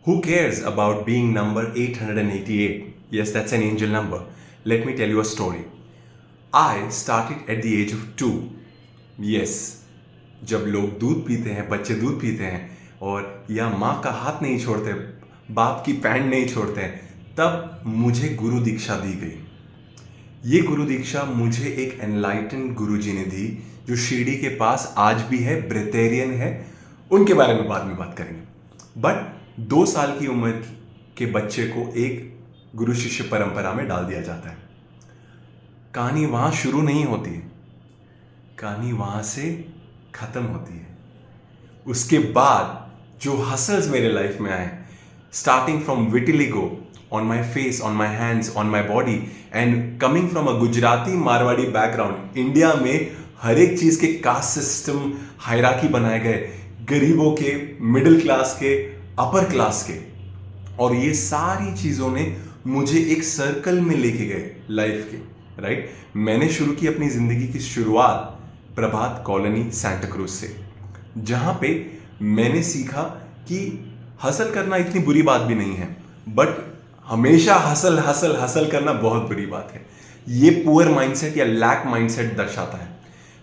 Who cares about being number 888? Yes, that's an angel number. Let me tell you a story. I started at the age of 2. Yes, जब लोग दूध पीते हैं, बच्चे दूध पीते हैं और या माँ का हाथ नहीं छोड़ते, बाप की पैंट नहीं छोड़ते हैं, तब मुझे गुरु दीक्षा दी गई। ये गुरु दीक्षा मुझे एक एनलाइटन गुरु जी ने दी, जो शिरडी के पास आज भी है, ब्रेटेरियन है। उनके बारे में बाद में बात करेंगे। बट 2 साल की उम्र के बच्चे को एक गुरु शिष्य परंपरा में डाल दिया जाता है। कहानी वहां शुरू नहीं होती है, कहानी वहां से खत्म होती है। उसके बाद जो हसल्स मेरे लाइफ में आए, starting from vitiligo on my face, on my hands, on my body, and coming from a Gujarati Marwari background, India में हर एक चीज के कास्ट सिस्टम हायरार्की बनाए गए, गरीबों के, मिडिल क्लास के, अपर क्लास के, और ये सारी चीजों ने मुझे एक सर्कल में लेके गए लाइफ के। राइट, मैंने शुरू की अपनी जिंदगी की शुरुआत प्रभात कॉलोनी सांता क्रूज से, जहां पे मैंने सीखा कि हसल करना इतनी बुरी बात भी नहीं है, बट हमेशा हसल हसल हसल करना बहुत बुरी बात है। ये पुअर माइंडसेट या लैक माइंडसेट दर्शाता है।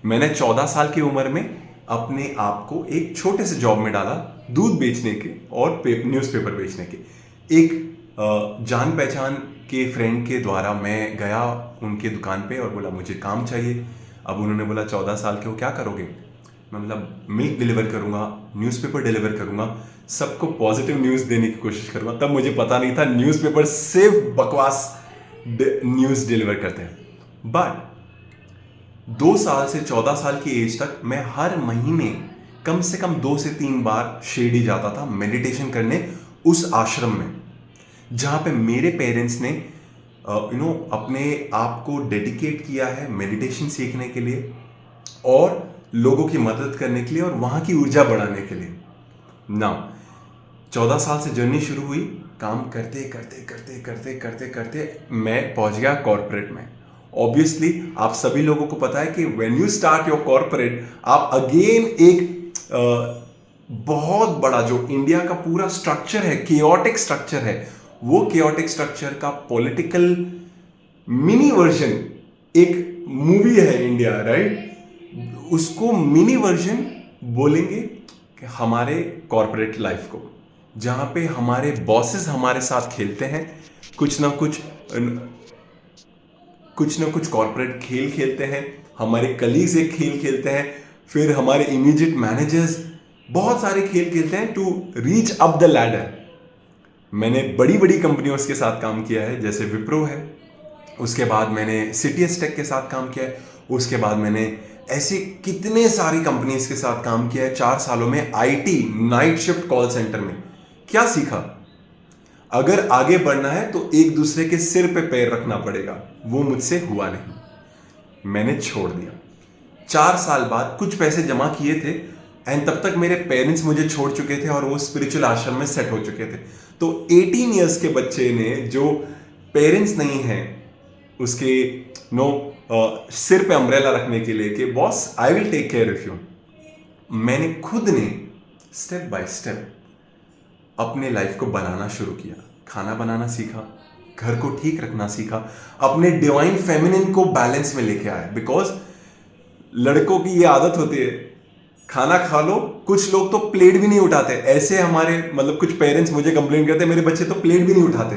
मैंने 14 साल की उम्र में अपने आप को एक छोटे से जॉब में डाला, दूध बेचने के और न्यूज़पेपर बेचने के। एक जान पहचान के फ्रेंड के द्वारा मैं गया उनके दुकान पे और बोला मुझे काम चाहिए। अब उन्होंने बोला 14 साल के हो, क्या करोगे? मैं मतलब मिल्क डिलीवर करूंगा, न्यूज़पेपर डिलीवर करूंगा, सबको पॉजिटिव न्यूज़ देने की कोशिश करूंगा। तब मुझे पता नहीं था न्यूज़पेपर सिर्फ बकवास न्यूज़ डिलीवर करते हैं। बट 2 साल से 14 साल की एज तक मैं हर महीने कम से कम 2 से 3 बार शिरडी जाता था मेडिटेशन करने, उस आश्रम में जहां पे मेरे पेरेंट्स ने अपने आप को डेडिकेट किया है मेडिटेशन सीखने के लिए और लोगों की मदद करने के लिए और वहां की ऊर्जा बढ़ाने के लिए। नाउ 14 साल से जर्नी शुरू हुई, काम करते करते करते करते करते करते मैं पहुंच गया कॉर्पोरेट में। ऑब्वियसली आप सभी लोगों को पता है कि when you start your corporate, आप अगेन एक बहुत बड़ा जो इंडिया का पूरा स्ट्रक्चर है, केओटिक स्ट्रक्चर है, वो केओटिक स्ट्रक्चर का पॉलिटिकल मिनी वर्जन एक मूवी है इंडिया, राइट? उसको मिनी वर्जन बोलेंगे कि हमारे कॉर्पोरेट लाइफ को, जहां पे हमारे बॉसेस हमारे साथ खेलते हैं, कुछ ना कुछ कॉर्पोरेट खेल खेलते हैं, हमारे कलीग्स एक खेल खेलते हैं, फिर हमारे इमीडिएट मैनेजर्स बहुत सारे खेल खेलते हैं to reach up the ladder. मैंने बड़ी बड़ी कंपनियों के साथ काम किया है, जैसे विप्रो है, उसके बाद मैंने सिटीएस टेक के साथ काम किया है, उसके बाद मैंने ऐसे कितने सारी कंपनीज के साथ काम किया है। 4 सालों में IT night shift call centre में क्या सीखा? अगर आगे बढ़ना है तो एक दूसरे के सिर पे पैर रखना पड़ेगा। वो मुझसे हुआ नहीं, मैंने छोड़ दिया। 4 साल बाद कुछ पैसे जमा किए थे एंड तब तक मेरे पेरेंट्स मुझे छोड़ चुके थे और वो स्पिरिचुअल आश्रम में सेट हो चुके थे। तो 18 इयर्स के बच्चे ने, जो पेरेंट्स नहीं है उसके सिर पे अम्ब्रेला रखने के लिए कि boss I will take care of you, मैंने खुद ने स्टेप बाय स्टेप अपने लाइफ को बनाना शुरू किया। खाना बनाना सीखा, घर को ठीक रखना सीखा, अपने डिवाइन फेमिनिन को बैलेंस में लेके आया। बिकॉज लड़कों की ये आदत होती है, खाना खा लो, कुछ लोग तो प्लेट भी नहीं उठाते। ऐसे हमारे मतलब कुछ पेरेंट्स मुझे कंप्लेन करते, मेरे बच्चे तो प्लेट भी नहीं उठाते,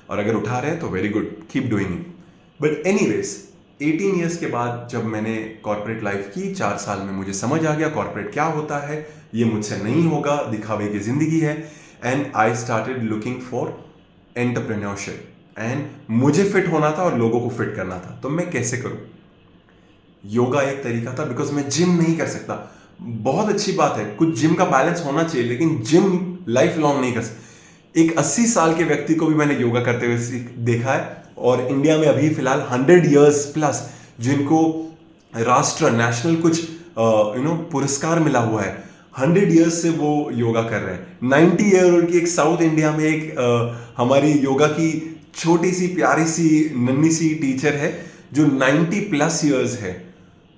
और अगर उठा रहे हैं तो very good, keep doing it. But anyways 18 years के बाद जब मैंने कॉर्पोरेट लाइफ की, 4 साल में मुझे समझ आ गया कॉर्पोरेट क्या होता है, ये मुझसे नहीं होगा, दिखावे की जिंदगी है। And I started looking for entrepreneurship, and मुझे फिट होना था और लोगों को फिट करना था। तो मैं कैसे करूं? योगा एक तरीका था, बिकॉज मैं जिम नहीं कर सकता। बहुत अच्छी बात है, कुछ जिम का बैलेंस होना चाहिए, लेकिन जिम लाइफ लॉन्ग नहीं कर सकता। एक 80 साल के व्यक्ति को भी मैंने योगा करते हुए देखा है, और इंडिया में अभी फिलहाल 100 इयर्स प्लस जिनको राष्ट्र नेशनल कुछ पुरस्कार मिला हुआ है, 100 इयर्स से वो योगा कर रहे हैं। 90 ईयर ओल्ड की एक साउथ इंडिया में एक हमारी योगा की छोटी सी प्यारी सी नन्ही सी टीचर है जो 90 प्लस ईयर्स है,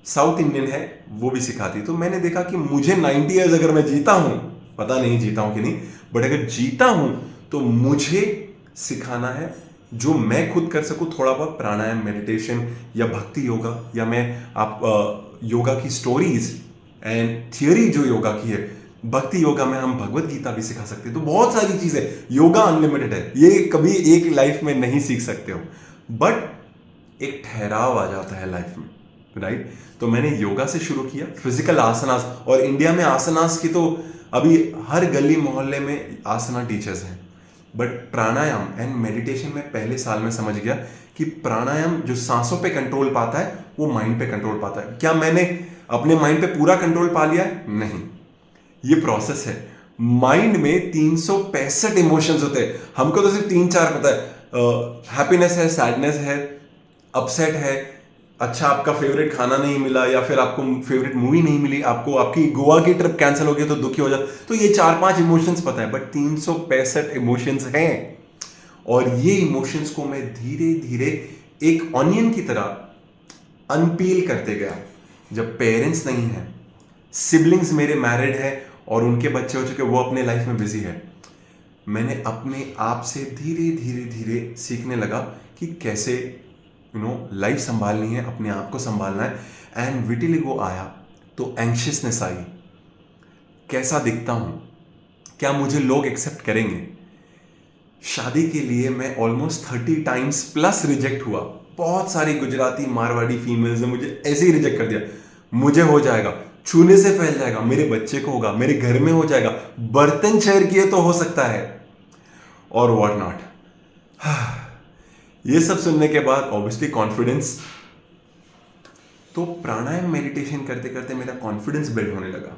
साउथ इंडियन है, वो भी सिखाती। तो मैंने देखा कि मुझे 90 ईयर्स अगर मैं जीता हूं पता नहीं जीता हूं कि नहीं, बट अगर जीता हूं तो मुझे सिखाना है जो मैं खुद कर सकूं, थोड़ा बहुत प्राणायाम, मेडिटेशन या भक्ति योगा, या मैं आप योगा की स्टोरीज एंड थियोरी जो योगा की है, भक्ति योगा में हम भगवत गीता भी सिखा सकते हैं। तो बहुत सारी चीजें, योगा अनलिमिटेड है, ये कभी एक लाइफ में नहीं सीख सकते हो, बट एक ठहराव आ जाता है लाइफ में, राइट। तो मैंने योगा से शुरू किया, फिजिकल आसनास, और इंडिया में आसनास की तो अभी हर गली मोहल्ले में आसना टीचर्स हैं, बट प्राणायाम एंड मेडिटेशन में पहले साल में समझ गया कि प्राणायाम जो सांसों पे कंट्रोल पाता है वो माइंड पे कंट्रोल पाता है। क्या मैंने अपने माइंड पे पूरा कंट्रोल पा लिया है? नहीं, ये प्रोसेस है। माइंड में 365 इमोशंस होते हैं, हमको तो सिर्फ 3-4 पता है। हैप्पीनेस है, सैडनेस है, अपसेट है, अच्छा आपका फेवरेट खाना नहीं मिला, या फिर आपको फेवरेट मूवी नहीं मिली, आपको आपकी गोवा की ट्रिप कैंसिल हो गई तो दुखी हो जाता, तो ये 4-5 इमोशंस पता है, बट 365 इमोशंस हैं। और ये इमोशंस को मैं धीरे धीरे एक ऑनियन की तरह अनपील करते गया। जब पेरेंट्स नहीं है, सिबलिंग्स मेरे मैरिड है और उनके बच्चे हो चुके, वो अपने लाइफ में बिजी है, मैंने अपने आप से धीरे धीरे धीरे सीखने लगा कि कैसे लाइफ संभालनी है, अपने आप को संभालना है। एंड विटिलिगो आया तो एंग्शियसनेस आई, कैसा दिखता हूं, क्या मुझे लोग एक्सेप्ट करेंगे। शादी के लिए मैं ऑलमोस्ट 30 टाइम्स प्लस रिजेक्ट हुआ। बहुत सारी गुजराती मारवाड़ी फीमेल्स ने मुझे ऐसे ही रिजेक्ट कर दिया, मुझे हो जाएगा, छूने से फैल जाएगा, मेरे बच्चे को होगा, मेरे घर में हो जाएगा, बर्तन शेयर किए तो हो सकता है, और व्हाट नॉट। ये सब सुनने के बाद ऑब्वियसली कॉन्फिडेंस, तो प्राणायाम मेडिटेशन करते करते मेरा कॉन्फिडेंस बिल्ड होने लगा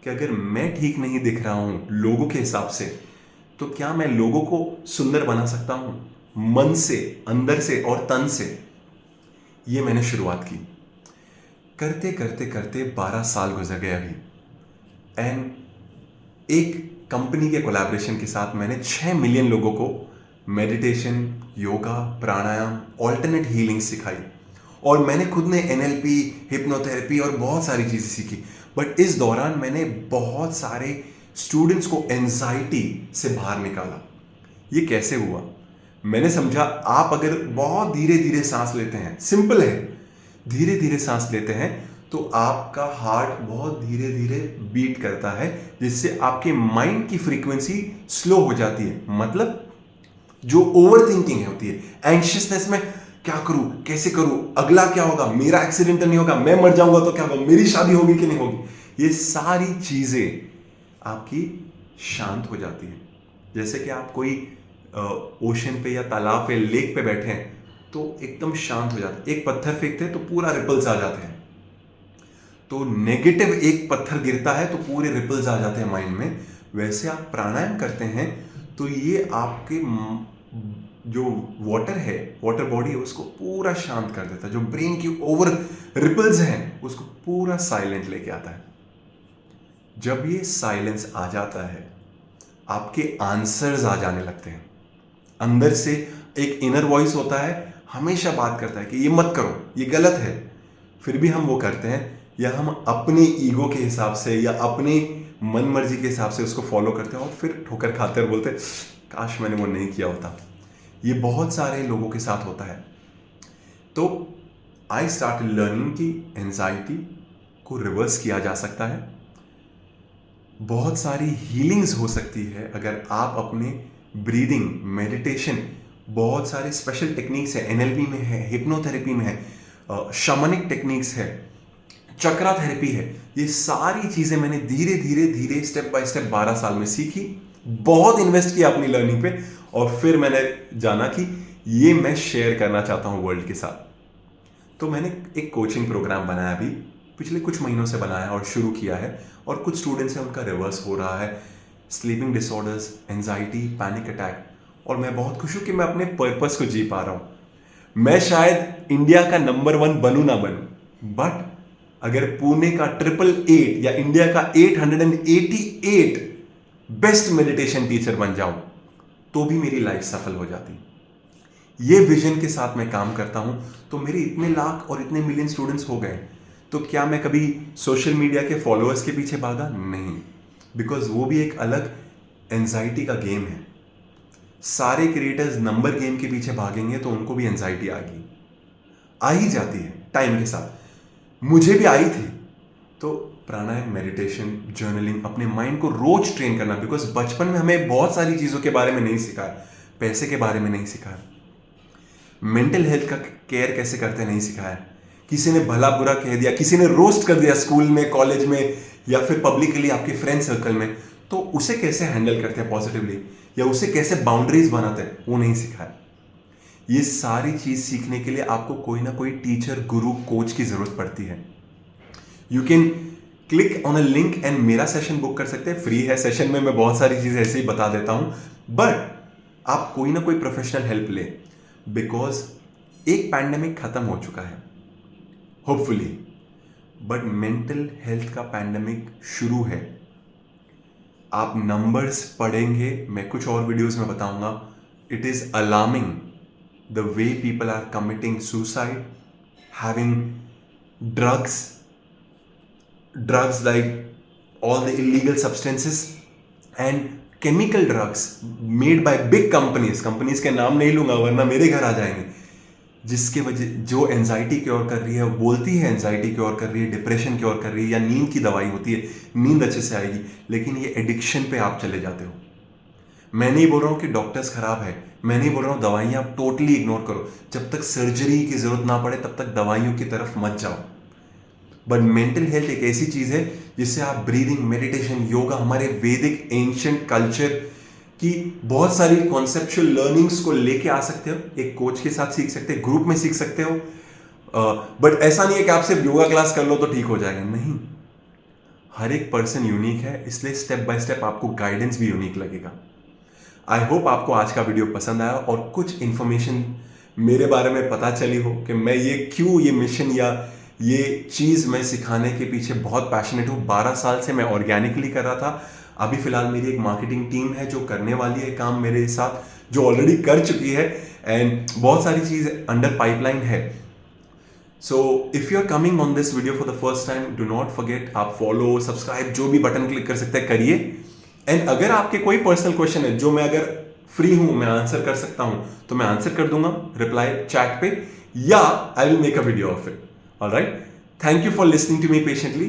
कि अगर मैं ठीक नहीं दिख रहा हूं लोगों के हिसाब से, तो क्या मैं लोगों को सुंदर बना सकता हूं, मन से, अंदर से और तन से। ये मैंने शुरुआत की, करते करते करते 12 साल गुजर गए अभी, एंड एक कंपनी के कोलैबोरेशन के साथ मैंने 6 मिलियन लोगों को मेडिटेशन, योगा, प्राणायाम, ऑल्टरनेट हीलिंग सिखाई, और मैंने खुद ने एनएलपी, हिप्नोथेरेपी और बहुत सारी चीज़ें सीखी। बट इस दौरान मैंने बहुत सारे स्टूडेंट्स को एंजाइटी से बाहर निकाला। ये कैसे हुआ? मैंने समझा आप अगर बहुत धीरे धीरे सांस लेते हैं, सिंपल है, धीरे धीरे सांस लेते हैं तो आपका हार्ट बहुत धीरे धीरे बीट करता है, जिससे आपके माइंड की फ्रीक्वेंसी स्लो हो जाती है। मतलब जो ओवर थिंकिंग होती है, एंग्शियसनेस में क्या करूं, कैसे करूं, अगला क्या होगा, मेरा एक्सीडेंट नहीं होगा, मैं मर जाऊंगा तो क्या होगा, मेरी शादी होगी कि नहीं होगी, ये सारी चीजें आपकी शांत हो जाती है। जैसे कि आप कोई ओशन पे या तालाब पे, लेक पे बैठे हैं तो एकदम शांत हो जाता है। एक पत्थर फेंकते हैं तो पूरा रिपल्स आ जाते हैं, तो नेगेटिव एक पत्थर गिरता है तो पूरे रिपल्स आ जाते हैं माइंड में। वैसे आप प्राणायाम करते हैं तो ये आपके जो वाटर है, वाटर बॉडी है, उसको पूरा शांत कर देता है। जो ब्रेन की ओवर रिपल्स हैं उसको पूरा साइलेंट लेके आता है। जब ये साइलेंस आ जाता है, आपके आंसर्स आ जाने लगते हैं। अंदर से एक इनर वॉइस होता है, हमेशा बात करता है कि ये मत करो, ये गलत है, फिर भी हम वो करते हैं, या हम अपने ईगो के हिसाब से या अपनी मन मर्जी के हिसाब से उसको फॉलो करते हैं, और फिर ठोकर खाते और बोलते हैं काश मैंने वो नहीं किया होता। ये बहुत सारे लोगों के साथ होता है। तो आई स्टार्ट लर्निंग कि एंजाइटी को रिवर्स किया जा सकता है, बहुत सारी हीलिंग्स हो सकती है अगर आप अपने ब्रीदिंग, मेडिटेशन, बहुत सारे स्पेशल टेक्निक्स है, एनएलपी में है, हिप्नोथेरेपी में है, शमनिक टेक्निक्स है, चक्रा थेरेपी है। ये सारी चीजें मैंने धीरे धीरे धीरे स्टेप बाय स्टेप 12 साल में सीखी, बहुत इन्वेस्ट किया अपनी लर्निंग पे, और फिर मैंने जाना कि ये मैं शेयर करना चाहता हूं वर्ल्ड के साथ। तो मैंने एक कोचिंग प्रोग्राम बनाया, अभी पिछले कुछ महीनों से बनाया और शुरू किया है, और कुछ स्टूडेंट्स हैं उनका रिवर्स हो रहा है, sleeping disorders, anxiety, panic attack, और मैं बहुत खुश हूं कि मैं अपने पर्पस को जी पा रहा हूं। मैं शायद इंडिया का नंबर 1 बनूं ना बनूं, बट अगर पुणे का 888 या इंडिया का 888 बेस्ट मेडिटेशन टीचर बन जाऊं तो भी मेरी लाइफ सफल हो जाती। ये विजन के साथ मैं काम करता हूं, तो मेरे इतने लाख और इतने मिलियन स्टूडेंट्स हो गए, तो क्या मैं कभी सोशल मीडिया के फॉलोअर्स के पीछे भागा? नहीं। बिकॉज वो भी एक अलग एंजाइटी का गेम है। सारे क्रिएटर्स नंबर गेम के पीछे भागेंगे तो उनको भी एंजाइटी आएगी, आ ही जाती है टाइम के साथ, मुझे भी आई थी। तो प्राणायाम, मेडिटेशन, जर्नलिंग, अपने माइंड को रोज ट्रेन करना, बिकॉज बचपन में हमें बहुत सारी चीज़ों के बारे में नहीं सिखाया, पैसे के बारे में नहीं सिखाया, मेंटल हेल्थ का केयर कैसे करते नहीं सिखाया, किसी ने भला बुरा कह दिया, किसी ने रोस्ट कर दिया स्कूल में, कॉलेज में, या फिर पब्लिकली आपके फ्रेंड सर्कल में, तो उसे कैसे हैंडल करते हैं पॉजिटिवली, या उसे कैसे बाउंड्रीज बनाते हैं, वो नहीं सिखाया। ये सारी चीज सीखने के लिए आपको कोई ना कोई टीचर, गुरु, कोच की जरूरत पड़ती है। You can click on a link and मेरा सेशन बुक कर सकते हैं, फ्री है। सेशन में मैं बहुत सारी चीजें ऐसे ही बता देता हूं, बट आप कोई ना कोई प्रोफेशनल हेल्प ले, बिकॉज एक पैंडेमिक खत्म हो चुका है होपफुली, बट मेंटल हेल्थ का पैंडेमिक शुरू है। आप नंबर्स पढ़ेंगे, मैं कुछ और वीडियोस में बताऊंगा, it is alarming the way people are committing suicide, having drugs like all the illegal substances and chemical drugs made by big companies के नाम नहीं लूंगा वरना मेरे घर आ जाएंगे, जिसके वजह जो एंजाइटी क्योर कर रही है, वो बोलती है एंजाइटी क्योर कर रही है, डिप्रेशन क्योर कर रही है, या नींद की दवाई होती है, नींद अच्छे से आएगी, लेकिन ये एडिक्शन पे आप चले जाते हो। मैं नहीं बोल रहा हूँ कि डॉक्टर्स खराब है, मैं नहीं बोल रहा हूँ दवाइयाँ आप टोटली इग्नोर करो, जब तक सर्जरी की जरूरत ना पड़े तब तक दवाइयों की तरफ मत जाओ। बट मेंटल हेल्थ एक ऐसी चीज है जिससे आप ब्रीदिंग, मेडिटेशन, योगा, हमारे वैदिक एंशिएंट कल्चर की बहुत सारी कॉन्सेप्चुअल लर्निंग्स को लेके आ सकते हो, एक कोच के साथ सीख सकते हो, ग्रुप में सीख सकते हो। बट ऐसा नहीं है कि आप सिर्फ योगा क्लास कर लो तो ठीक हो जाएगा, नहीं। हर एक पर्सन यूनिक है, इसलिए स्टेप बाय स्टेप आपको गाइडेंस भी यूनिक लगेगा। आई होप आपको आज का वीडियो पसंद आया और कुछ इंफॉर्मेशन मेरे बारे में पता चली हो कि मैं ये मिशन या ये चीज़ मैं सिखाने के पीछे बहुत पैशनेट हूँ। 12 साल से मैं ऑर्गेनिकली कर रहा था, अभी फिलहाल मेरी एक मार्केटिंग टीम है जो करने वाली है काम मेरे साथ, जो ऑलरेडी कर चुकी है, एंड बहुत सारी चीज़ अंडर पाइपलाइन है। So if you are coming on this video for the first time, do not forget, आप फॉलो, सब्सक्राइब, जो भी बटन क्लिक कर सकते हैं करिए। एंड अगर आपके कोई पर्सनल क्वेश्चन है जो मैं अगर फ्री हूँ मैं आंसर कर सकता हूँ तो मैं आंसर कर दूंगा रिप्लाई चैट पे, या I will make a video of it. Alright, thank you for listening to me patiently.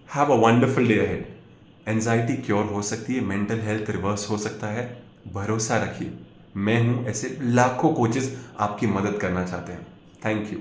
Have a wonderful day ahead. Anxiety cure हो सकती है, मेंटल हेल्थ रिवर्स हो सकता है, भरोसा रखिए। मैं हूं, ऐसे लाखों कोचेस आपकी मदद करना चाहते हैं। Thank you.